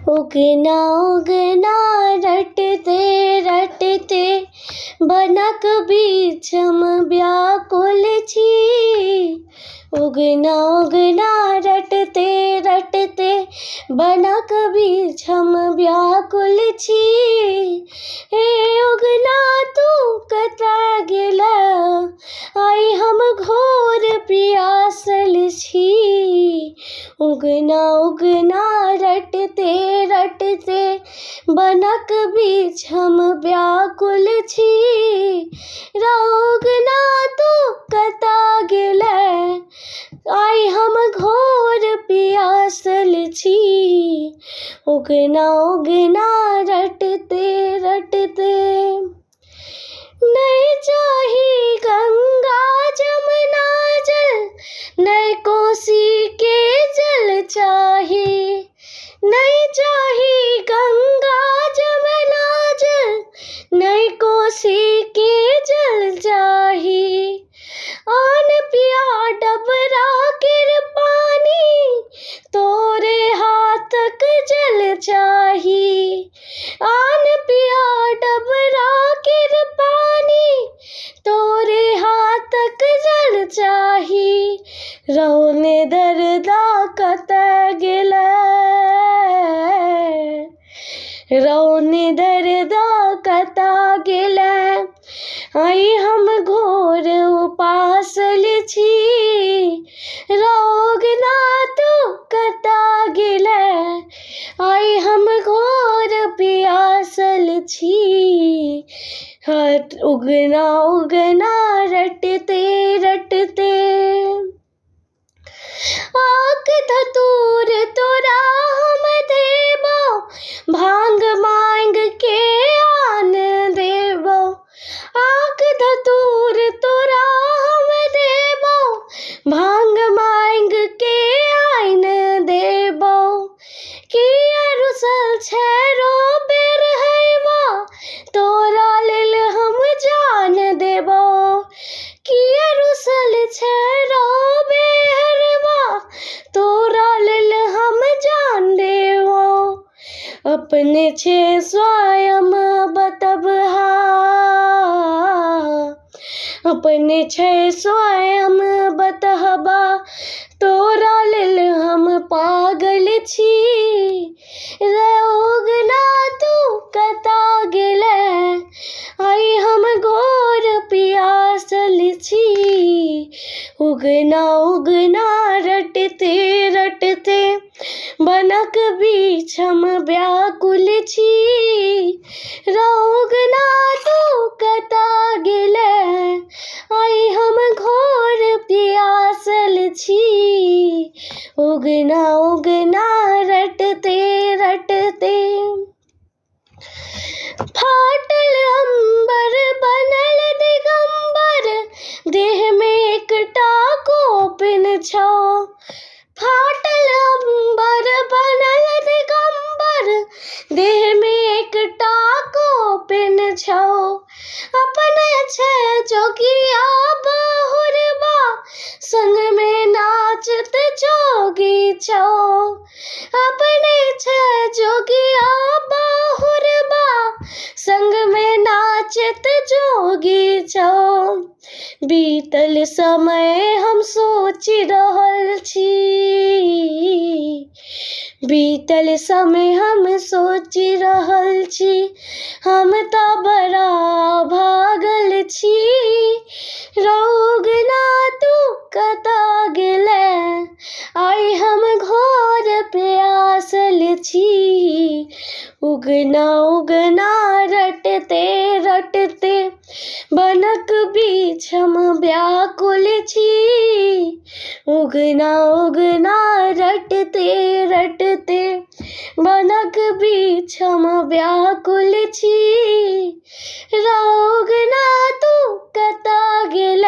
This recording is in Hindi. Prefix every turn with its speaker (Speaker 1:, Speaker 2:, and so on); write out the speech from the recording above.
Speaker 1: उगना उगना रटते रटते बनक बीछम व्याकुल छी। उगना उगना रटते रटते बनक बीछम व्याकुल छी। हे उगना तू कतऽ गेला, आइ हम घोर पियासल छी। उगना उगना रटते रटते बनक बीछम व्याकुल छी। उगना तू कतऽ गेला, आइ हम घोर पियासल छी। उगना उगना रटते रटते नहीं चाही गंगा जमुना जल, नहीं कोसी के जल चाही। नहीं चाही गंगा जमुना जल, नहीं कोसी के जल चाही। आन पिया डबरा केर पानी, तोरे हाथक जल चाही। आन पिया डबरा केर पानी, तोरे हाथक जल चाही। रौने दर्दा कतऽ गेला, रौने दर्दा कतऽ गेला, आइ हम घोर उपासल छी। उगना तू कतऽ गेला, आइ हम घोर पियासल छी। उगना उगना रटते रटते आक धतूर तोरा हम देबो, भांग मांग के आन देबो। आक धतूर तोरा हम देबो, भांग मांग के आन देबो। किया रुसल छै रोबेर हैवा, तोरा लेल हम जान देबो। किया रुसल छै रोबेरवा, तोरा लेल हम जान देबो। अपने छे स्वयं बतबहा, अपने छै स्वयं बतहबा, तोरा लेल हम पागल छी। उगना तू कतऽ गेला, आइ हम घोर पियासल छी। उगना उगना रटते रटते बनक बीछम व्याकुल छी। उगना तू कतऽ गेला, आइ हम घोर पियासल छी। उगना उगना रटते रटते फाटल अंबर बनल दिगंबर, देह में एकटा कोपिन छौ। फाटल अंबर बनल दिगंबर, देह में एकटा कोपिन छौ। अपने छै जोगिया बहुरबा, संग में नाचत जोगी छौ। अपने छै जोगिया बहुरबा, संग में नाचत जोगी छौ। बीतल समय हम सोचि रहल छी, बीतल समय हम सोचि रहल छी। हम तऽ बड़ा भागल छी। उगना तू कतऽ गेला, आइ हम घोर प्यासल छी। उगना उगना रटते रटते बनक बीछम व्याकुल छी। उगना उगना रटते रटते बनक बीछम व्याकुल छी। उगना तू कतऽ गेला,